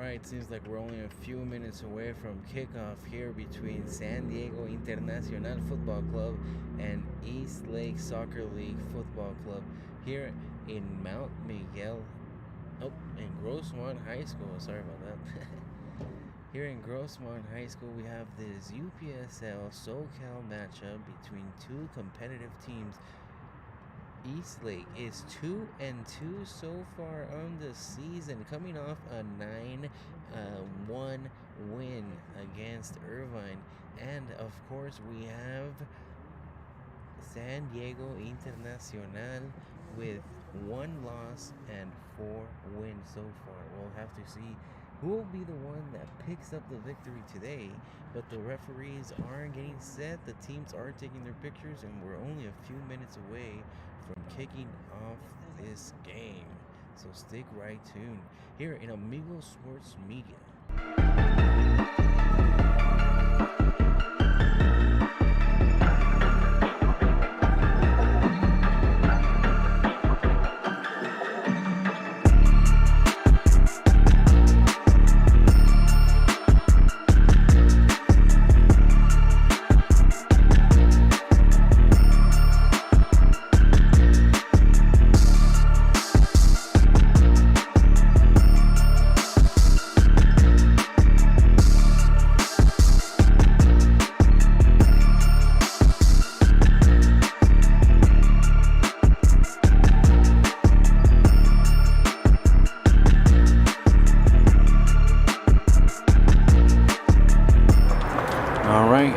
Alright, seems like we're only a few minutes away from kickoff here between San Diego Internacional Football Club and Eastlake Soccer League Football Club here in Mount Miguel. In Grossmont High School. Sorry about that. Here in Grossmont High School, we have this UPSL SoCal matchup between two competitive teams. Eastlake is 2-2 so far on the season, coming off a 9-1 win against Irvine. And of course, we have San Diego Internacional with 1 loss and 4 wins so far. We'll have to see who will be the one that picks up the victory today, but the referees are getting set, the teams are taking their pictures, and we're only a few minutes away from kicking off this game. So stick right tuned here in Amigo Sports Media.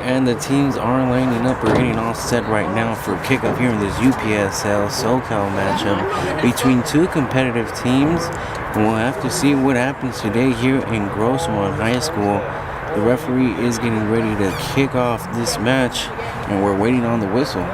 And the teams are lining up. We're getting all set right now for kickoff here in this UPSL SoCal matchup between two competitive teams. And we'll have to see what happens today here in Grossmont High School. The referee is getting ready to kick off this match, and we're waiting on the whistle.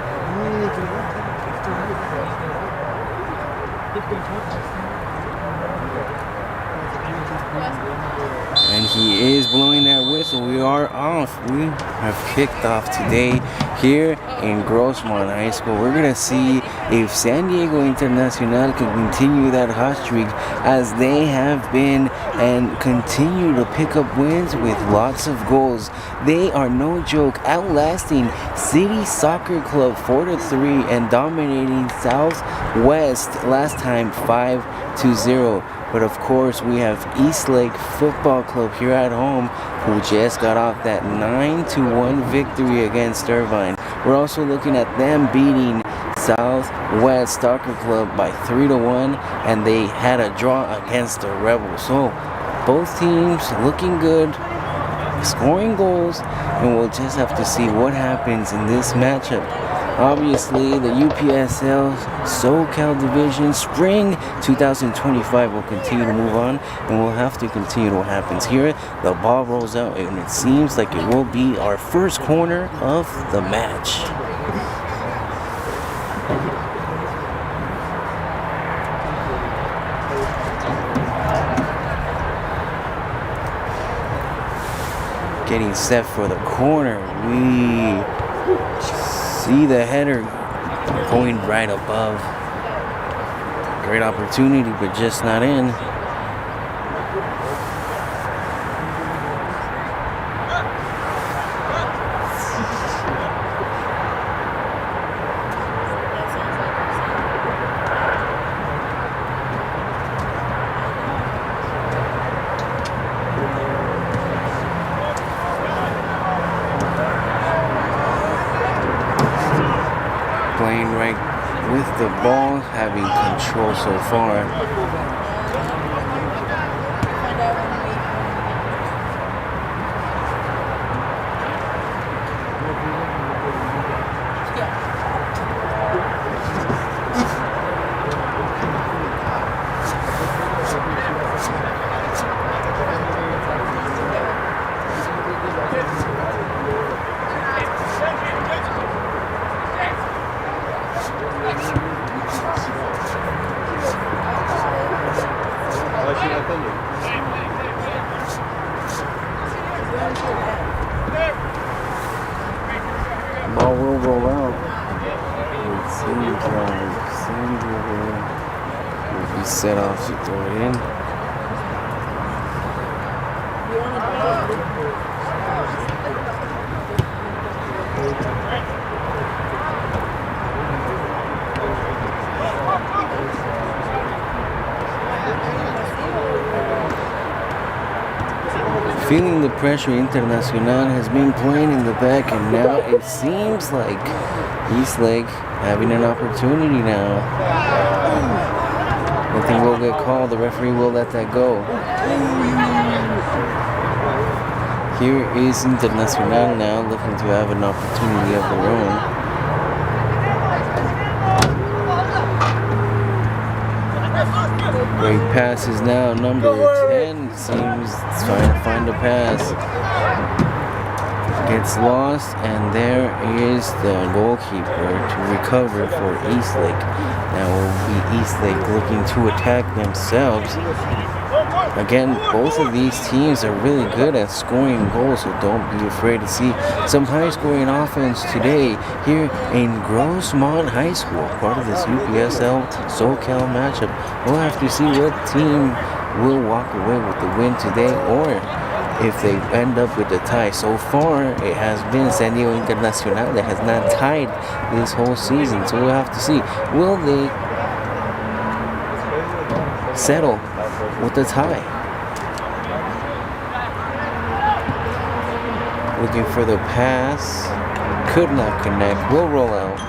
And he is blowing that whistle. We are off. We have kicked off today here in Grossmont High School. We're going to see if San Diego Internacional can continue that hot streak as they have been and continue to pick up wins with lots of goals. They are no joke, outlasting City Soccer Club 4-3 and dominating Southwest last time 5-0. But of course, we have Eastlake Football Club here at home, who just got off that 9-1 victory against Irvine. We're also looking at them beating Southwest Soccer Club by 3-1, and they had a draw against the Rebels. So both teams looking good, scoring goals, and we'll just have to see what happens in this matchup. Obviously, the UPSL SoCal Division Spring 2025 will continue to move on, and we'll have to continue to what happens here. The ball rolls out, and it seems like it will be our first corner of the match. Getting set for the corner. We see the header going right above. Great opportunity, but just not in. Playing right with the ball, having control so far. Ball will roll out. It seems like San Diego will be set off to throw it in. Feeling the pressure, Internacional has been playing in the back, and now it seems like Eastlake having an opportunity now. Nothing will get called. The referee will let that go. Here is Internacional now looking to have an opportunity of their own. Great passes now. Number 10 seems trying to find a pass. Gets lost, and there is the goalkeeper to recover for Eastlake. Now will be Eastlake looking to attack themselves. Again, both of these teams are really good at scoring goals, so don't be afraid to see some high-scoring offense today here in Grossmont High School, part of this UPSL SoCal matchup. We'll have to see what team will walk away with the win today, or if they end up with a tie. So far, it has been San Diego Internacional that has not tied this whole season, so we'll have to see. Will they settle with the tie? Looking for the pass, could not connect, will roll out.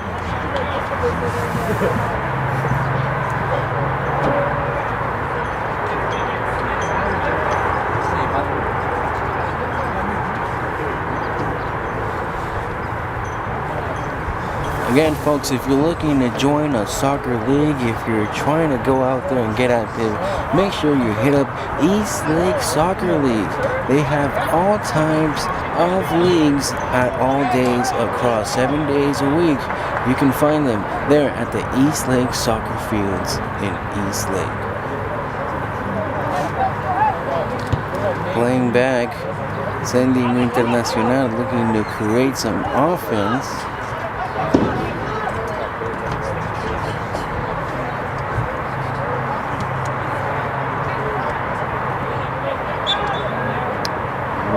Again, folks, if you're looking to join a soccer league, if you're trying to go out there and get active, make sure you hit up Eastlake Soccer League. They have all types of leagues at all days across 7 days a week. You can find them there at the Eastlake Soccer Fields in Eastlake. Playing back, San Diego Internacional looking to create some offense.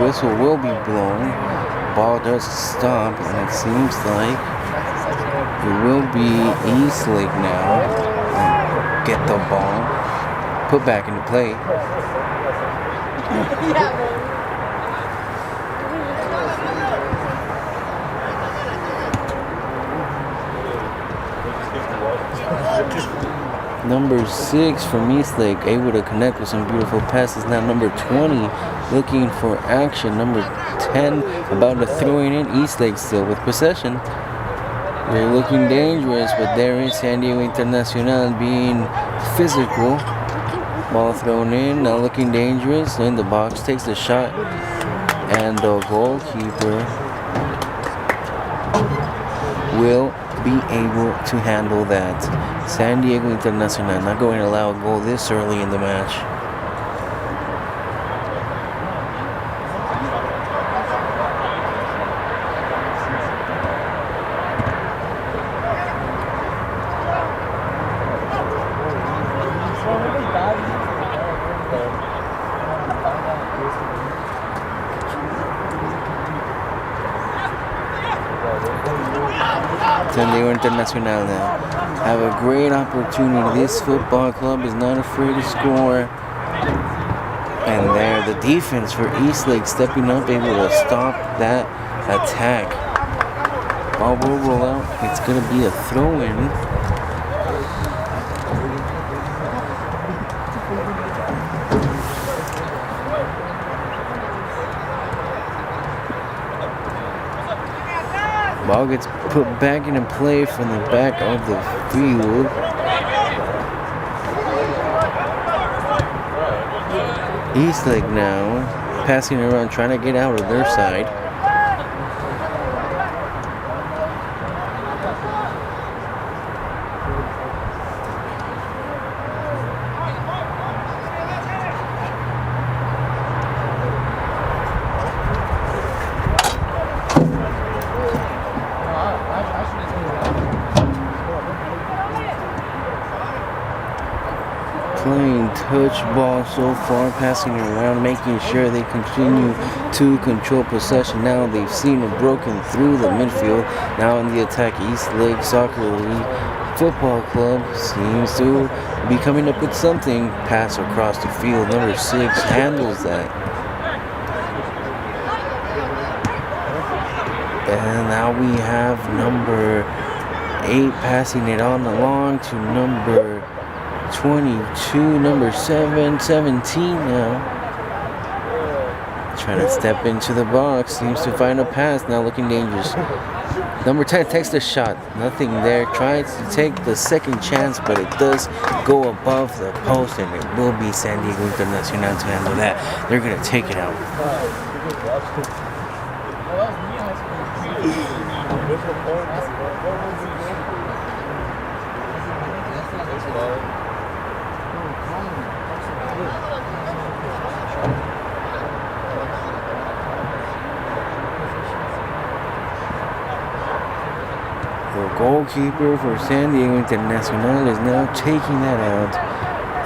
Whistle will be blown. Ball does stop, and it seems like it will be Eastlake now. Get the ball put back into play. Number 6 from Eastlake, able to connect with some beautiful passes. Now number 20 looking for action. Number 10 about to throw it in. Eastlake still with possession. They're looking dangerous, but there is San Diego Internacional being physical. Ball thrown in, now looking dangerous. In the box, takes the shot, and the goalkeeper will be able to handle that. San Diego Internacional not going to allow a goal this early in the match. San Diego Internacional now have a great opportunity. This football club is not afraid to score. And there, the defense for Eastlake stepping up, able to stop that attack. Ball will roll out. It's going to be a throw-in. Ball gets put back into play from the back of the field. Eastlake now passing around, trying to get out of their side. Playing touch ball so far, passing it around, making sure they continue to control possession. Now they've seen it broken through the midfield. Now in the attack, Eastlake Soccer League Football Club seems to be coming up with something. Pass across the field. Number 6 handles that. And now we have number 8 passing it on along to number 22, number 7, 17 now. Trying to step into the box. Seems to find a pass. Now looking dangerous. Number 10 takes the shot. Nothing there. Tries to take the second chance, but it does go above the post, and it will be San Diego Internacional to handle that. They're going to take it out. The goalkeeper for San Diego Internacional is now taking that out,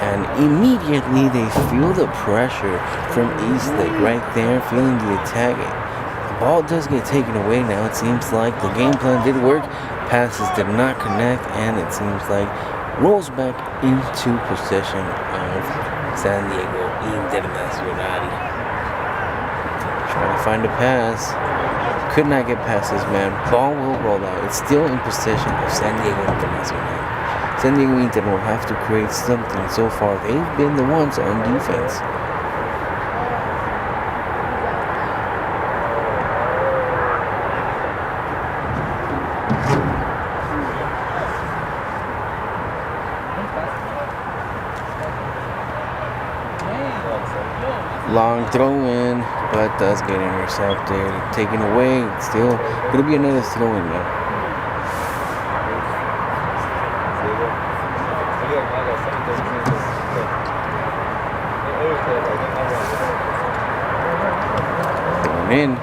and immediately they feel the pressure from Eastlake right there, feeling the attack. The ball does get taken away now. It seems like the game plan did work. Passes did not connect, and it seems like rolls back into possession of San Diego Internacional. Trying to find a pass. Could not get past this man. Ball will roll out. It's still in possession of San Diego Internacional. San Diego Inter will have to create something. So far, they've been the ones on defense. Long throw in, but does get intercepted. Taken away. Still going to be another throw in now. Thrown in.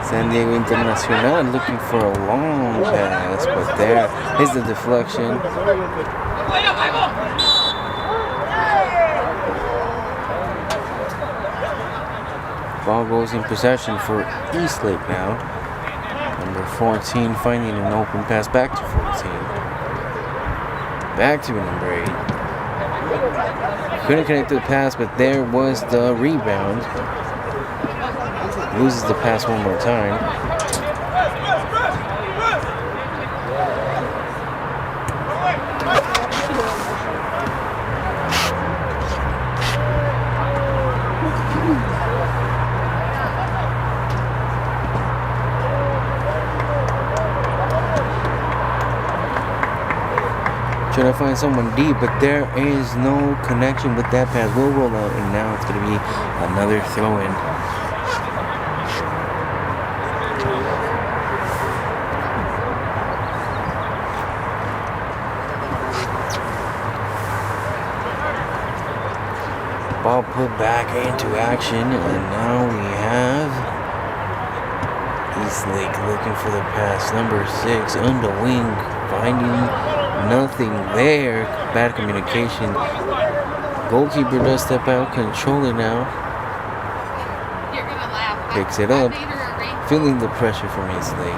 San Diego Internacional looking for a long pass, but there is the deflection. Ball goes in possession for Eastlake now. Number 14 finding an open pass back to 14. Back to number 8. Couldn't connect to the pass, but there was the rebound. Loses the pass one more time. Trying to find someone deep, but there is no connection with that pass. Will roll out, and now it's going to be another throw-in. Ball put back into action, and now we have Eastlake looking for the pass. Number 6 on the wing, finding nothing there. Bad communication. Goalkeeper does step out, control it now. Picks it up, feeling the pressure from Eastlake.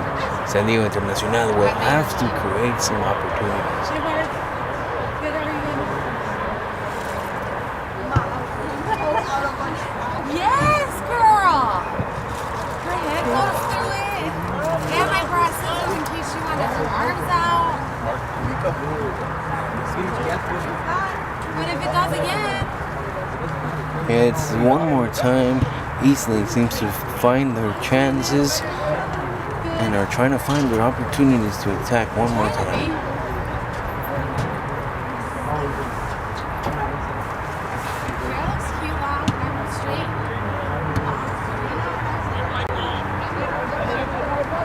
San Diego Internacional will have to create some opportunities. Yes, girl! Her head goes through it. And I brought scissors in case she wanted her arms out. What if it does again? It's one more time. Eastlake seems to find their chances and are trying to find their opportunities to attack one more time.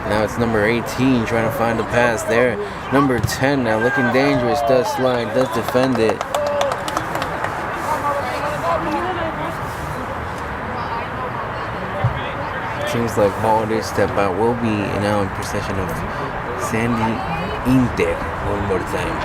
Now it's number 18 trying to find a pass there. Number 10 now looking dangerous, does slide, does defend it. Seems like ball did step out. Will be now in possession of San Diego Inter one more time.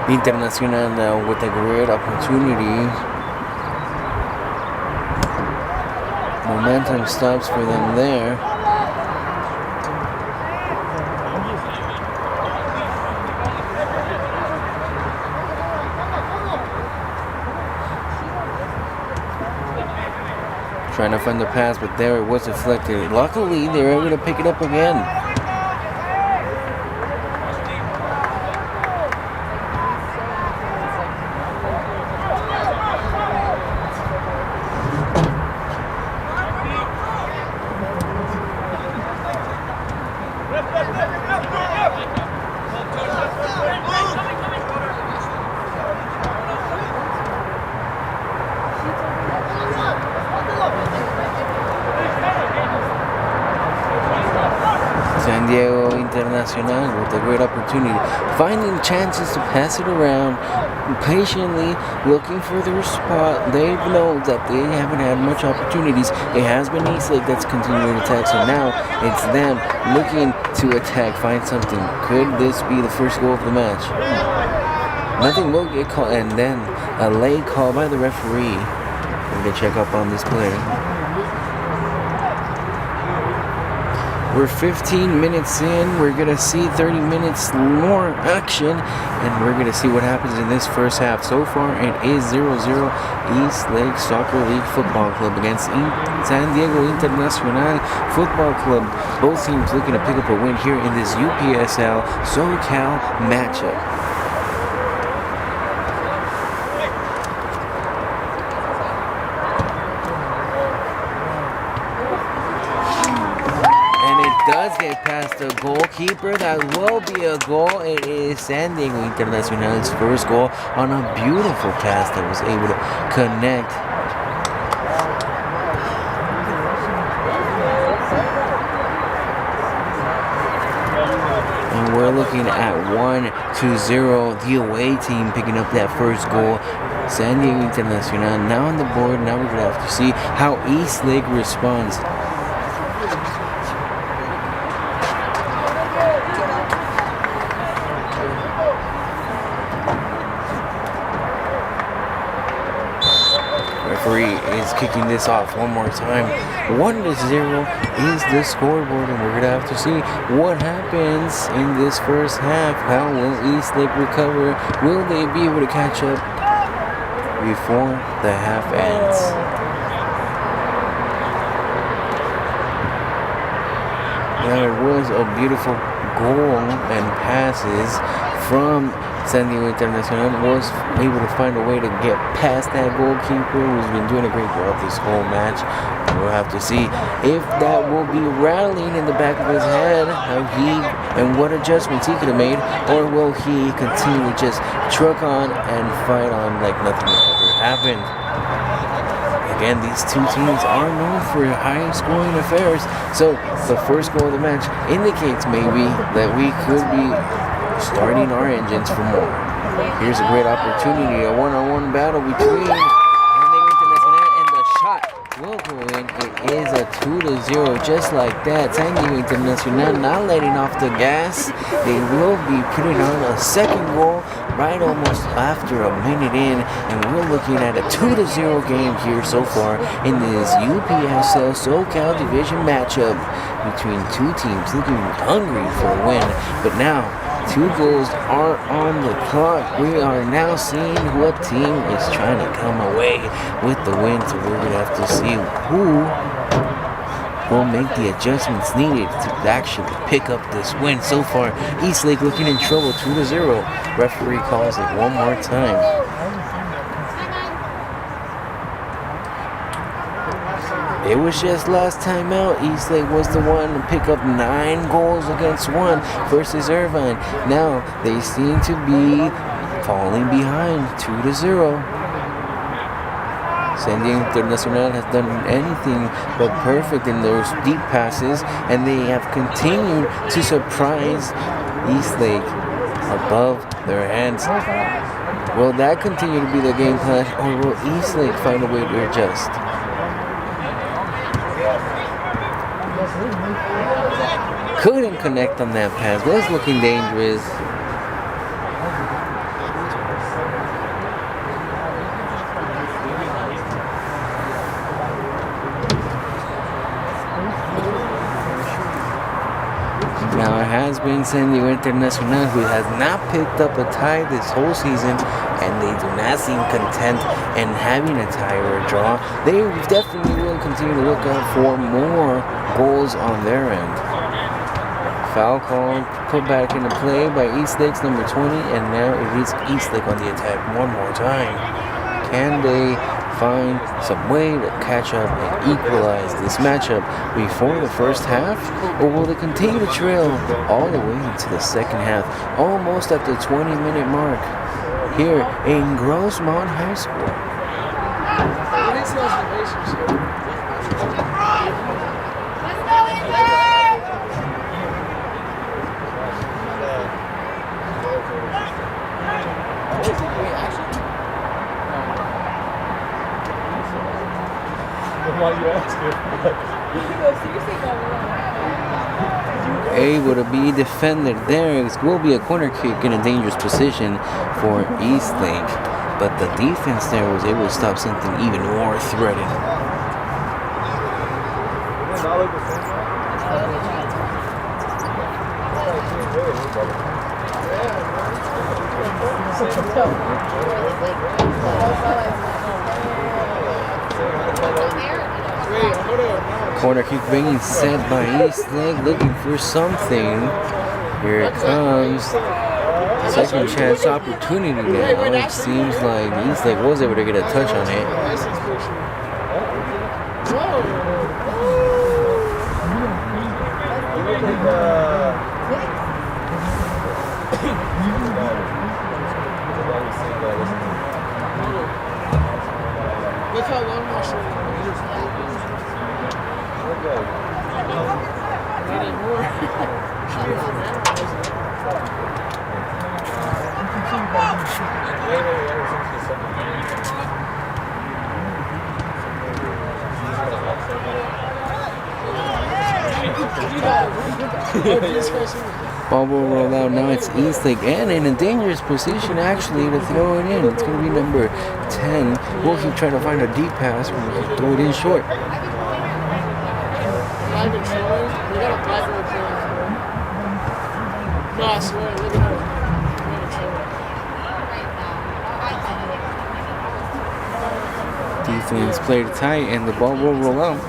Internacional now with a great opportunity. Momentum stops for them there. Trying to find the pass, but there it was deflected. Luckily, they were able to pick it up again. San Diego Internacional with a great opportunity, finding chances to pass it around, patiently looking for their spot. They know that they haven't had much opportunities. It has been Eastlake that's continuing to attack, so now it's them looking to attack, find something. Could this be the first goal of the match? Nothing will get called, and then a late call by the referee. We're going to check up on this play. We're 15 minutes in. We're going to see 30 minutes more action, and we're going to see what happens in this first half. So far, it is 0-0 Eastlake Soccer League Football Club against San Diego Internacional Football Club. Both teams looking to pick up a win here in this UPSL SoCal matchup. Does get past the goalkeeper. That will be a goal. It is San Diego Internacional's first goal on a beautiful pass that was able to connect. And we're looking at 1-0, the away team picking up that first goal. San Diego Internacional now on the board. Now we're going to have to see how Eastlake responds. Referee is kicking this off one more time. 1-0 is the scoreboard, and we're going to have to see what happens in this first half. How will Eastlake recover? Will they be able to catch up before the half ends? Now it was a beautiful goal and passes from San Diego Internacional. Was able to find a way to get past that goalkeeper, who's been doing a great job this whole match. We'll have to see if that will be rattling in the back of his head, how he and what adjustments he could have made, or will he continue to just truck on and fight on like nothing ever happened. Again, these two teams are known for high-scoring affairs, so the first goal of the match indicates maybe that we could be starting our engines for more. Here's a great opportunity, a one-on-one battle between San Diego Internacional, and the shot will go in. It is a 2-0, just like that. San Diego Internacional not letting off the gas. They will be putting on a second goal right almost after a minute in, and we're looking at a 2-0 game here so far in this UPSL SoCal division matchup between two teams looking hungry for a win. But now 2 goals are on the clock. We are now seeing what team is trying to come away with the win. So we're going to have to see who will make the adjustments needed to actually pick up this win. So far, Eastlake looking in trouble, 2-0. Referee calls it one more time. It was just last time out, Eastlake was the one to pick up 9 goals against 1 versus Irvine. Now they seem to be falling behind, 2-0. San Diego Internacional has done anything but perfect in those deep passes, and they have continued to surprise Eastlake above their heads. Will that continue to be the game plan, or will Eastlake find a way to adjust? Couldn't connect on that pass. Was looking dangerous. has been San Diego Internacional, who has not picked up a tie this whole season, and they do not seem content in having a tie or a draw. They definitely will continue to look out for more goals on their end. Foul call put back into play by Eastlake's number 20, and now it is Eastlake on the attack one more time. Can they find some way to catch up and equalize this matchup before the first half, or will they continue to trail all the way into the second half, almost at the 20-minute mark here in Grossmont High School? Able to be defended there. It will be a corner kick in a dangerous position for Eastlake, but the defense there was able to stop something even more threatening. Corner kick being set by Eastlake, looking for something. Here it comes. Second chance opportunity now. It seems like Eastlake was able to get a touch on it. Look how long my shirt is. Ball will roll out. Now it's Eastlake, and in a dangerous position actually to throw it in. It's going to be number 10. Will he try to find a deep pass or will he throw it in short? No, I swear, look at her. Defense played it tight, and the ball will roll out.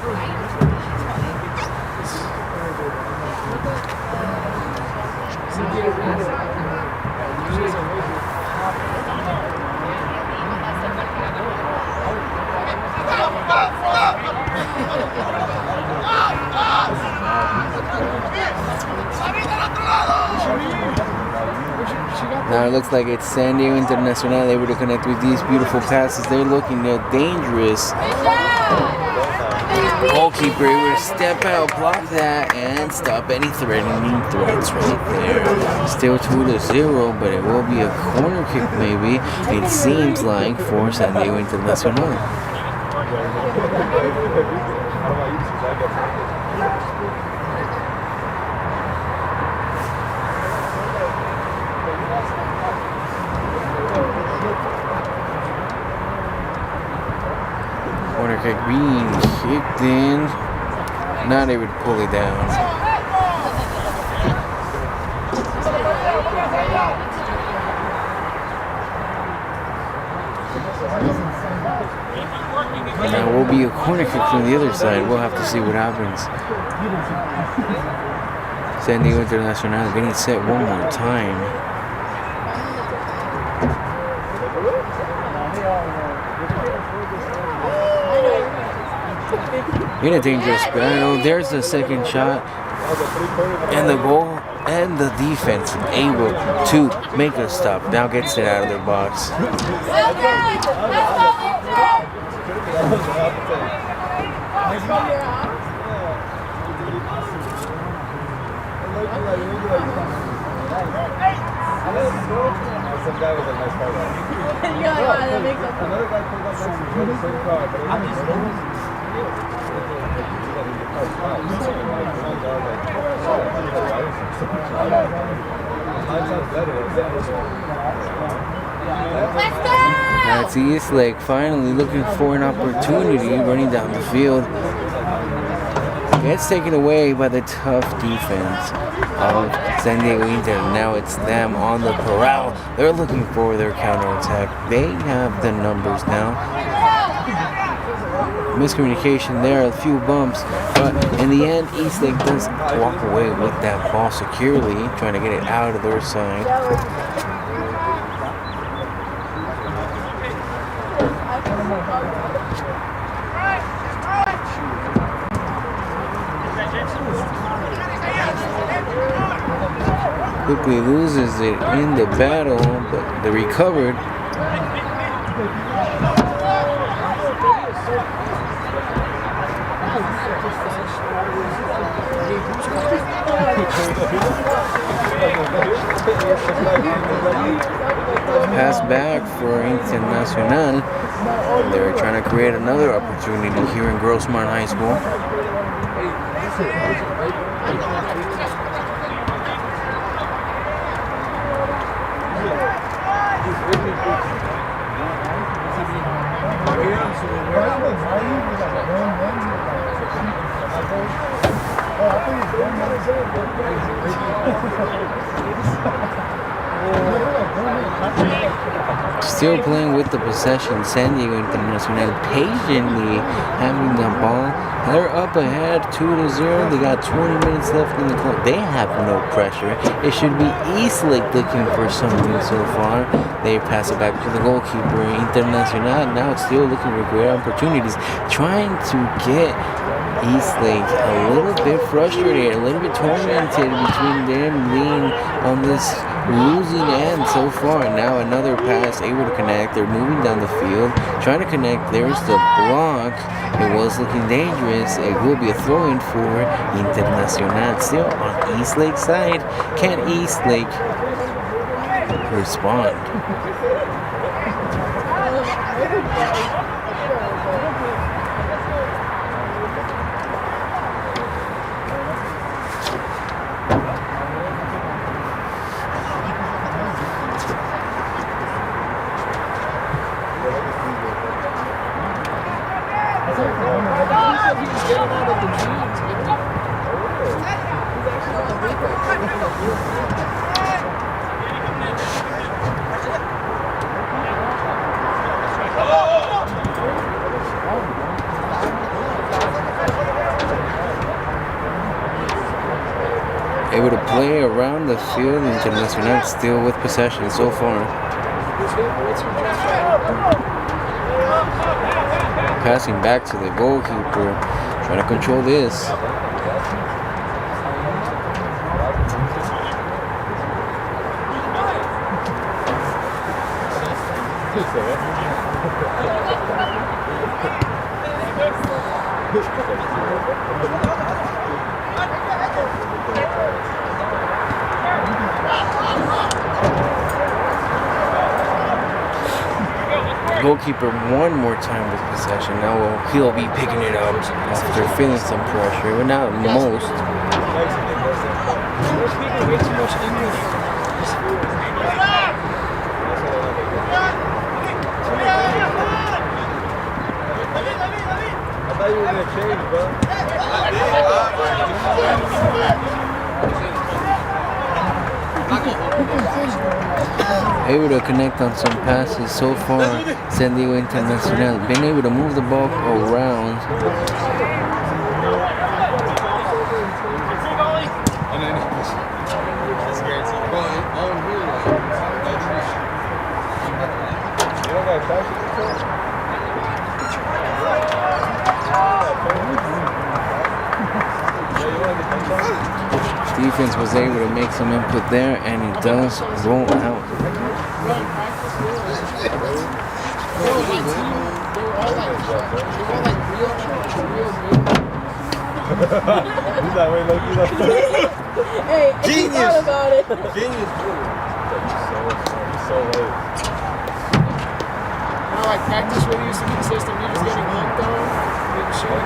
Now it looks like it's San Diego Internacional able to connect with these beautiful passes. They're looking at dangerous. Goalkeeper able to step out, block that, and stop any threatening threats right there. Still 2-0, but it will be a corner kick maybe. It seems like for San Diego Internacional. Corner kick being kicked in. Not able to pull it down. Now will be a corner kick from the other side. We'll have to see what happens. San Diego Internacional getting set one more time. In a dangerous battle, there's the second shot, and the goal, and the defense able to make a stop. Now gets it out of their box. Some guy with a nice car. Yeah, that makes sense. Another guy pulled up next to me, the same car, but That's Eastlake finally looking for an opportunity, running down the field. Gets taken away by the tough defense. of San Diego Inter. Now it's them on the corral. They're looking for their counterattack. They have the numbers now. Miscommunication there, a few bumps, but in the end, Eastlake does walk away with that ball securely, trying to get it out of their side. Quickly loses it in the battle, but they recovered. Pass back for Internacional. They're trying to create another opportunity here in Grossmont High School. Still playing with the possession, San Diego Internacional patiently having the ball. They're up ahead 2-0. They got 20 minutes left in the clock. They have no pressure. It should be Eastlake looking for something so far. They pass it back to the goalkeeper. Internacional now still looking for great opportunities, trying to get Eastlake a little bit frustrated, a little bit tormented between them being on this losing end so far. Now another pass able to connect. They're moving down the field, trying to connect. There's the block. It was looking dangerous. It will be a throw-in for Internacional. Still on Eastlake's side. Can Eastlake respond? Able to play around the field. Internacional still with possession so far. Passing back to the goalkeeper, trying to control this. Goalkeeper one more time with possession. Now he'll be picking it up after feeling some pressure, but not most. I thought you were gonna change, bro. Able to connect on some passes so far. San Diego Internacional been able to move the ball around. Defense was able to make some input there, and it does roll out. Hey, Genius! About it. Genius! He's so late. Like practice really used to be consistent. We just getting hooked on, making sure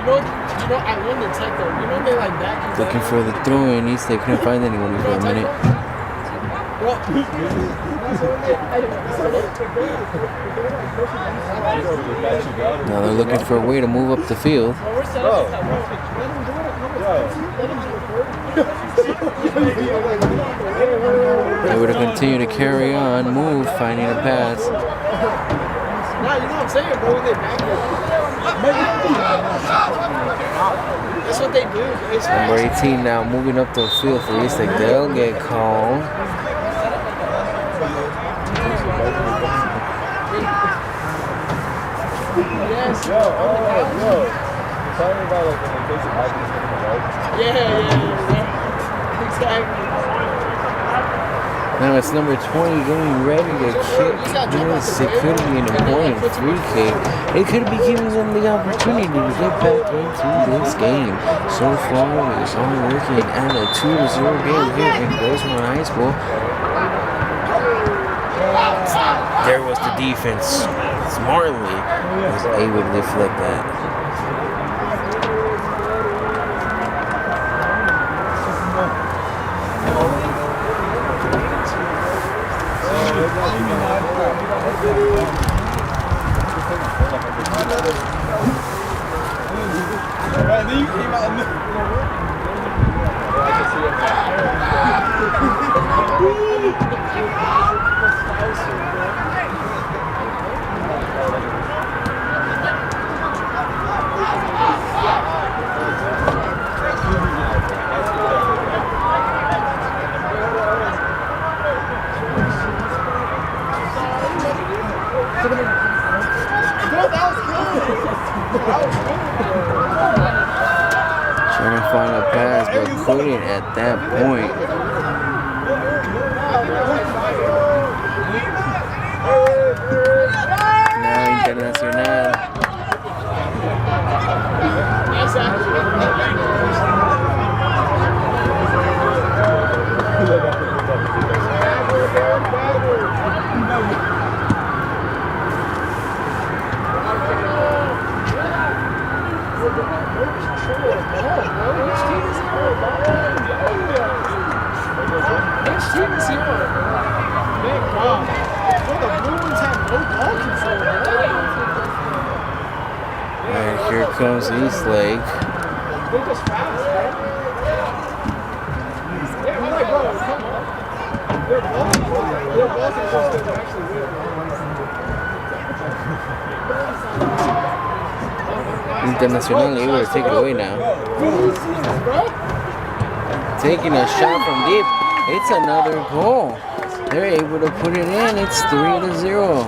you know, I learned the tech though. You know they like that. Looking for the throw in. They couldn't find anyone for a minute. Well, Now they're looking for a way to move up the field. They would continue to carry on, move, finding a pass. Nah, you know what I'm saying, bro? When they back it. That's what they do. Number 18 now moving up the field for Eastlake. They'll get called. Yes. Yo. Tell me about like when they face the Vikings in the right. Yeah. Exactly. Now it's number 20 getting ready to kick this. It could be an important free kick. It could be giving them the opportunity to get back into this game. So far, it's all looking at a 2-0 game here in Grossman High School. There was the defense. Smartly was able to deflect that. Trying to find a pass, but couldn't at that point. Now Internacional. And here comes Eastlake. Internacional able to take it away now. Taking a shot from deep. It's another goal. They're able to put it in. It's 3-0.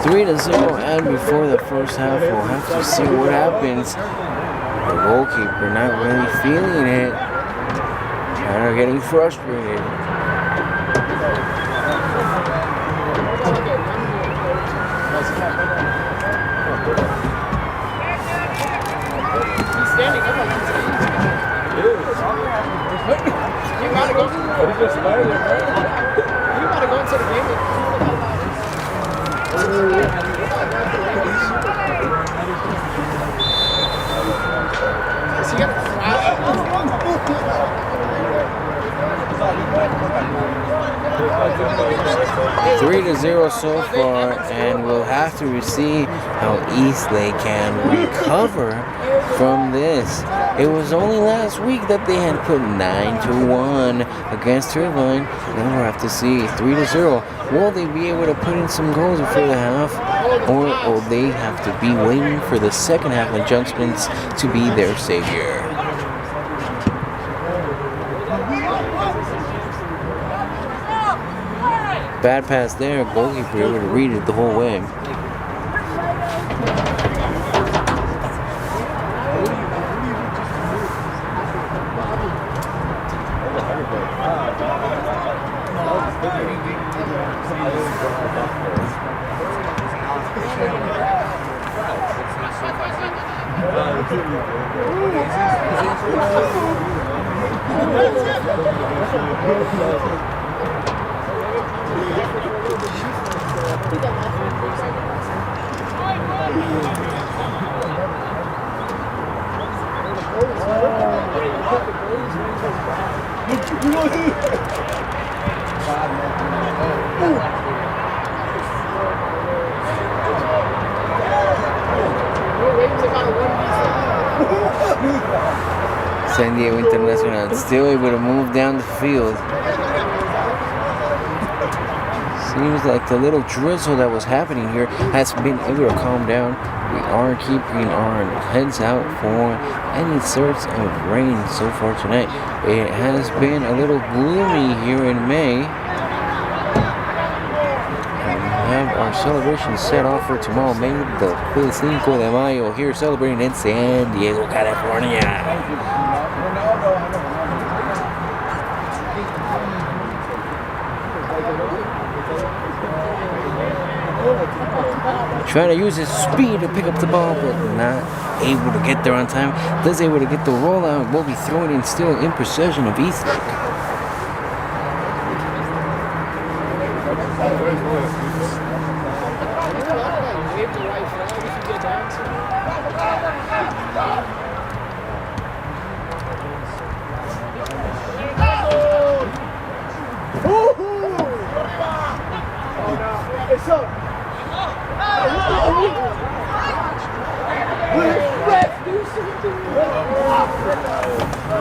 3-0, and before the first half, we'll have to see what happens. The goalkeeper not really feeling it. Kind of getting frustrated. Standing up like he's you gotta go. You gotta go into the game. Is he gonna crash? 3-0 so far, and we'll have to see how Eastlake can recover from this. It was only last week that they had put 9-1 against Turbine. Now we'll have to see 3-0. Will they be able to put in some goals before the half, or will they have to be waiting for the second half adjustments to be their savior? Bad pass there, goalkeeper able to read it the whole way. San Diego Internacional still able to move down the field. Seems like the little drizzle that was happening here has been able to calm down. We are keeping our heads out for any sorts of rain so far tonight. It has been a little gloomy here in May. We have our celebration set off for tomorrow, May the 5 de Mayo, here celebrating in San Diego, California. Trying to use his speed to pick up the ball, but not able to get there on time. Does able to get the rollout. Will be throwing in still in possession of Eastlake.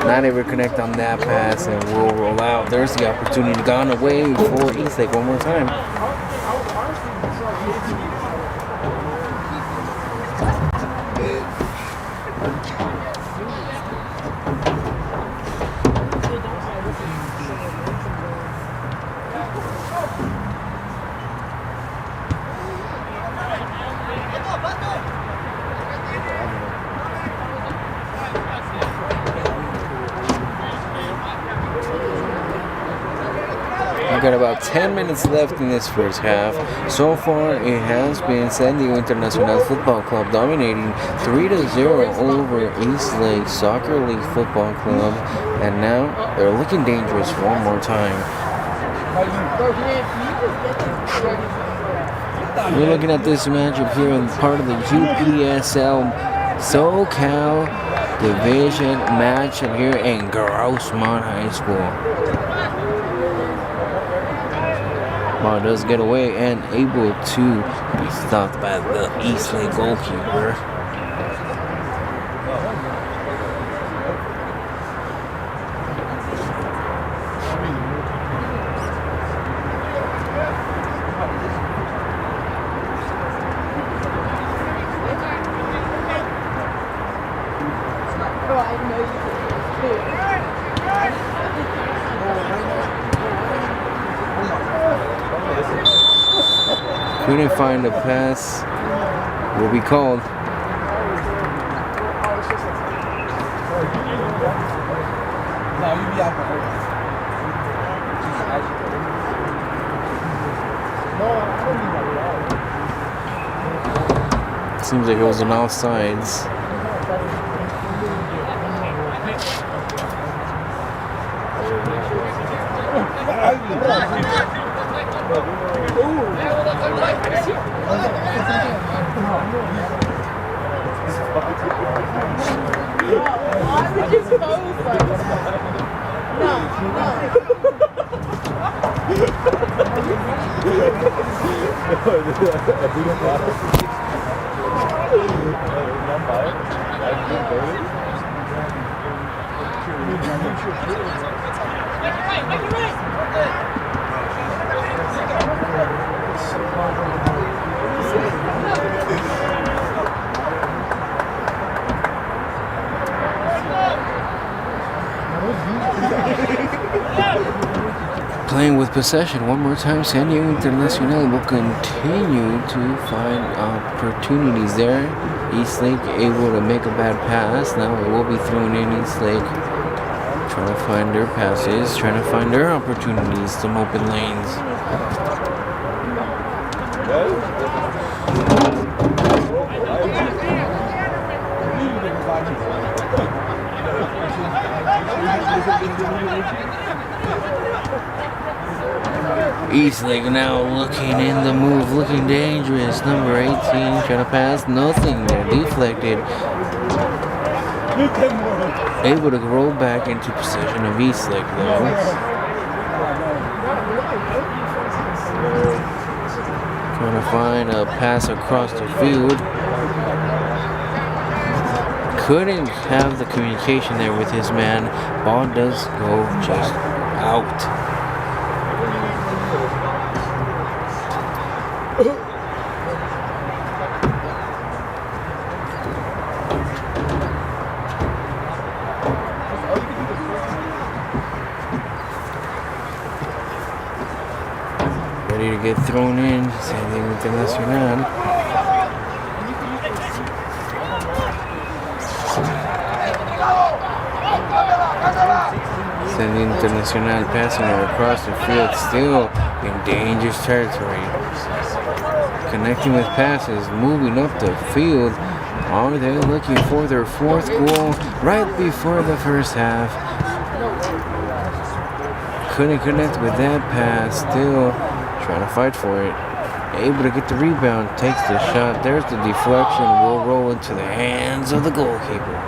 Not able to connect on that pass, and will roll out. There's the opportunity gone away for Eastlake one more time. We've got about 10 minutes left in this first half. So far, it has been San Diego Internacional Football Club dominating 3-0 over Eastlake Soccer League Football Club. And now they're looking dangerous one more time. We're looking at this matchup here in part of the UPSL SoCal Division matchup here in Grossmont High School. Ball does get away and able to be stopped by the Eastlake goalkeeper. Couldn't find a pass. Will be called. Seems like it was an offsides. Why would you pose like that? Playing with possession one more time. San Diego Internacional will continue to find opportunities there. Eastlake able to make a bad pass. Now it will be thrown in. Eastlake trying to find their passes, trying to find their opportunities, some open lanes. Eastlake now looking in the move, looking dangerous. Number 18 trying to pass, nothing there, deflected. Able to roll back into possession of Eastlake though. Trying to find a pass across the field. Couldn't have the communication there with his man. Ball does go just out. Ready to get thrown in. San Diego Internacional. San Diego Internacional passing it across the field, still in dangerous territory. Connecting with passes, moving up the field. Are they looking for their fourth goal right before the first half? Couldn't connect with that pass, still trying to fight for it. Able to get the rebound, takes the shot. There's the deflection, will roll into the hands of the goalkeeper.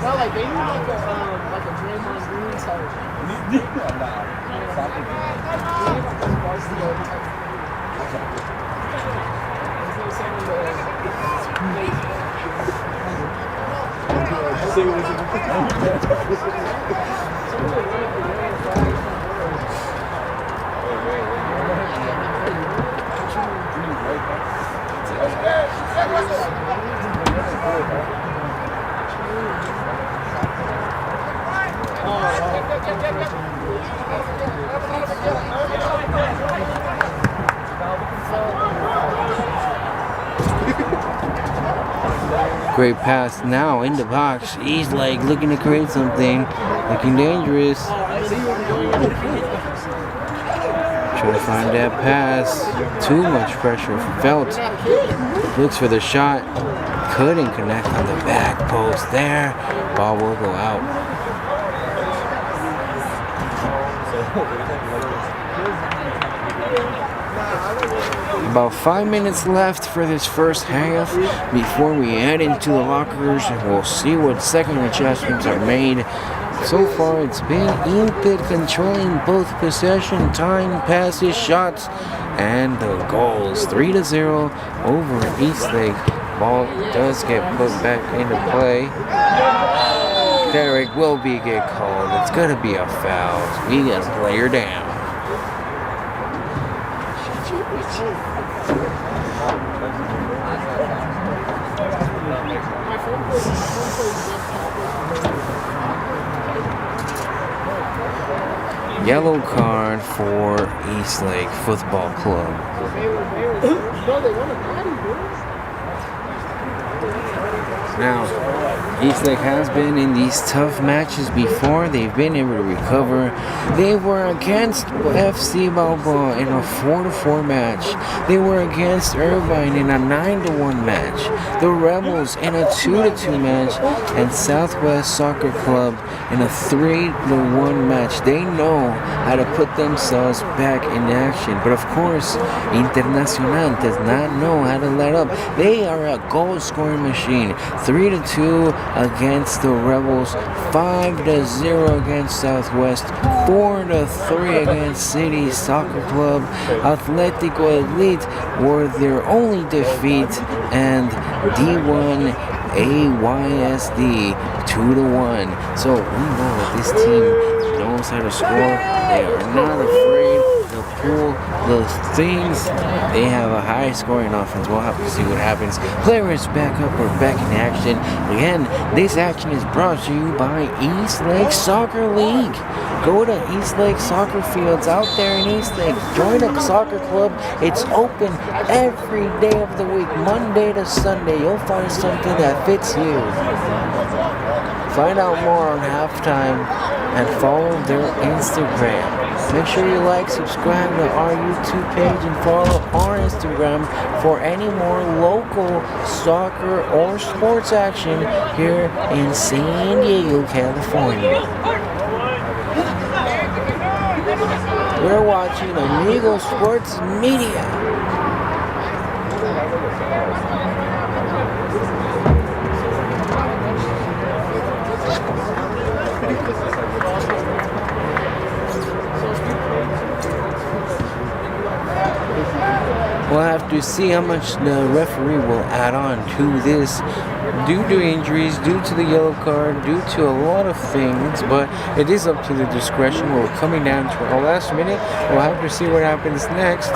Not like they need like a Draymond Green type. Great pass now in the box. Eastlake looking to create something. Looking dangerous. Trying to find that pass. Too much pressure felt. Looks for the shot. Couldn't connect on the back post there. Ball will go out. About 5 minutes left for this first half before we head into the lockers, and we'll see what second adjustments are made. So far, it's been Inter controlling both possession, time, passes, shots, and the goals. 3-0 over Eastlake. Ball does get put back into play. Derek will get called. It's going to be a foul. We got a player down. Yellow card for Eastlake Football Club. Now, Eastlake has been in these tough matches before. They've been able to recover. They were against FC Balboa in a 4-4 match. They were against Irvine in a 9-1 match. The Rebels in a 2-2 match. And Southwest Soccer Club in a 3-1 match. They know how to put themselves back in action. But of course, Internacional does not know how to let up. They are a goal-scoring machine. 3-2 against the Rebels, 5-0 against Southwest, 4-3 against City Soccer Club. Atletico Elite were their only defeat, and D1 AYSD 2-1. So we know that this team knows how to score. They are not afraid to pull the things. They have a high scoring offense. We'll have to see what happens. Players back up. We're back in action. Again, this action is brought to you by Eastlake Soccer League. Go to Eastlake Soccer Fields out there in Eastlake. Join a soccer club. It's open every day of the week, Monday to Sunday. You'll find something that fits you. Find out more on Halftime and follow their Instagram. Make sure you like, subscribe to our YouTube page, and follow our Instagram for any more local soccer or sports action here in San Diego, California. We're watching Amigo Sports Media. We'll have to see how much the referee will add on to this due to injuries, due to the yellow card, due to a lot of things, but it is up to the discretion. We're coming down to our last minute. We'll have to see what happens next.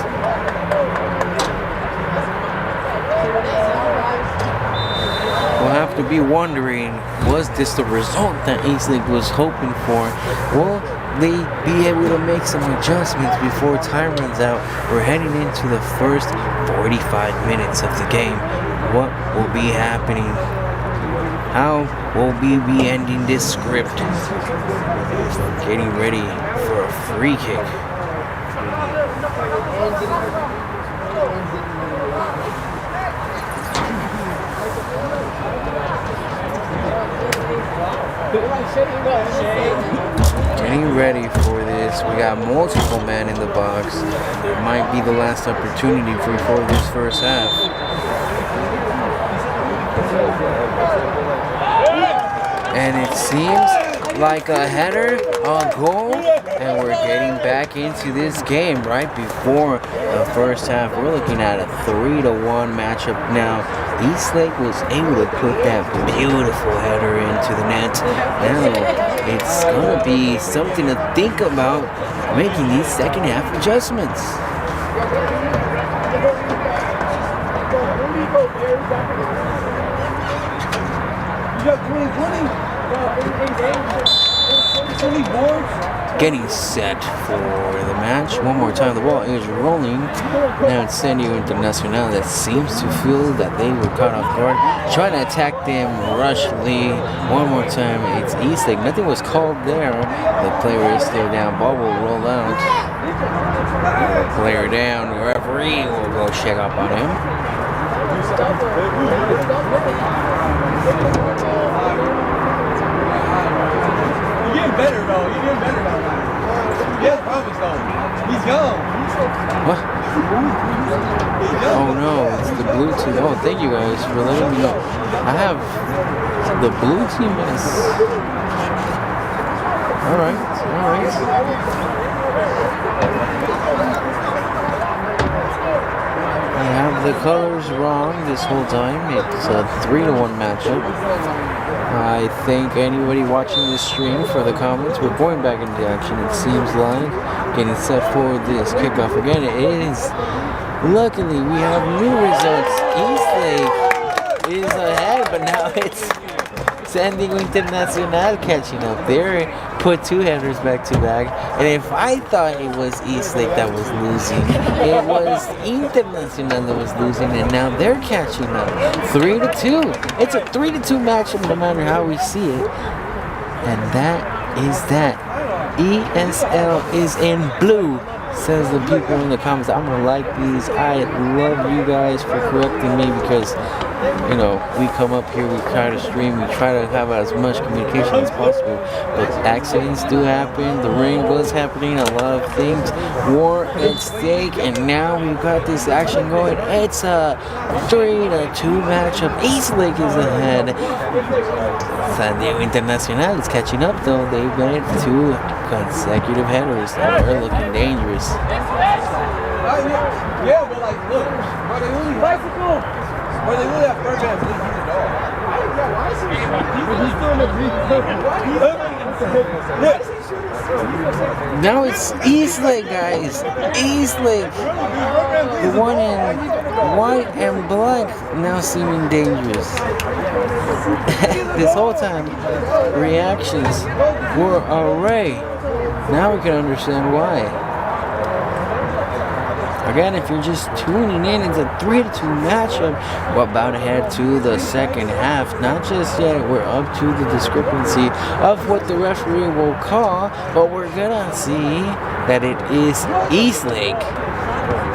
We'll have to be wondering, was this the result that Eastlake was hoping for? Will they be able to make some adjustments before time runs out? We're heading into the first 45 minutes of the game. What will be happening? How will we be ending this script? Getting ready for a free kick. Getting ready for this. We got multiple men in the box. It might be the last opportunity for this first half. And it seems like a header, a goal, and we're getting back into this game right before the first half. We're looking at a 3-1 matchup now. Eastlake was able to put that beautiful header into the net. Now it's gonna be something to think about making these second half adjustments. You got 20 boards. Getting set for the match. One more time, the ball is rolling. Now it's San Diego Internacional that seems to feel that they were caught off guard. Trying to attack them rushly. One more time, it's Eastlake. Nothing was called there. The player is still down. Ball will roll out. Player down. The referee will go check up on him. You're getting better though. You're getting better though. Yes, promise though. He's young. What? Oh no, it's the blue team. Oh, thank you guys for letting me know. I have the blue team is. Alright, alright. I have the colors wrong this whole time. It's a 3-1 matchup. I thank anybody watching this stream for the comments. We're going back into action, it seems like. Getting set for this kickoff again. It is. Luckily, we have new results. Eastlake is ahead, but now it's San Diego Internacional catching up. They put two headers back to back. And if I thought it was Eastlake that was losing, it was Internacional that was losing, and now they're catching up. 3-2. It's a 3-2 matchup no matter how we see it. And that is that. ESL is in blue, says the people in the comments. I'm gonna like these. I love you guys for correcting me because, you know, we come up here, we try to stream, we try to have as much communication as possible, but accidents do happen. The rain was happening, a lot of things were at stake, and now we've got this action going. It's a 3-2 matchup. Eastlake is ahead. San Diego Internacional is catching up though. They've got 2 consecutive headers and they're looking dangerous. Yeah, but like, look, are they really bicycle? Or they really have Birdman to leave the dog? Now it's Eastlake, guys. Eastlake, the one in white and black, now seeming dangerous. This whole time, reactions were array. Now we can understand why. Again, if you're just tuning in, it's a 3-2 matchup. We're about to head to the second half. Not just yet, we're up to the discrepancy of what the referee will call, but we're gonna see that it is Eastlake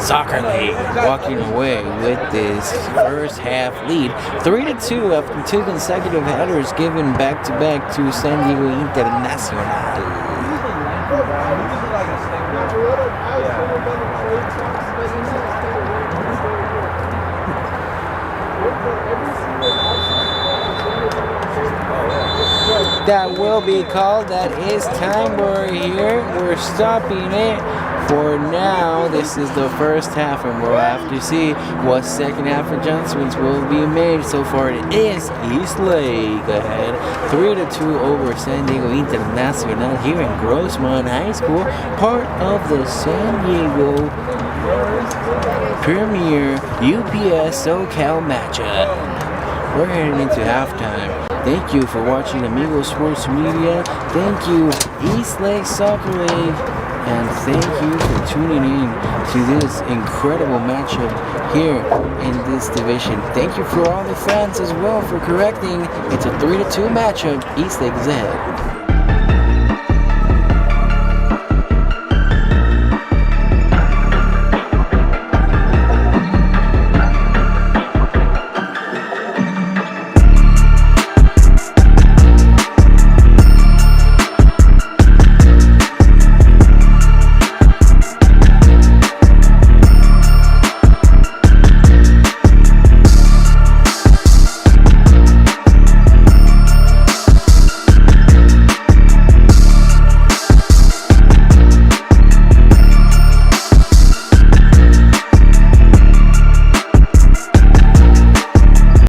Soccer League walking away with this first half lead. 3-2 after 2 consecutive headers given back to back to San Diego Internacional. like a That will be called. That is time we're here. We're stopping it for now. This is the first half, and we'll have to see what second half adjustments will be made. So far, it is Eastlake ahead 3-2 over San Diego Internacional here in Grossmont High School, part of the San Diego Premier UPS SoCal matchup. We're heading into halftime. Thank you for watching Amigo Sports Media. Thank you, Eastlake Soccer League. And thank you for tuning in to this incredible matchup here in this division. Thank you for all the fans as well for correcting. It's a 3-2 matchup. Eastlake is ahead.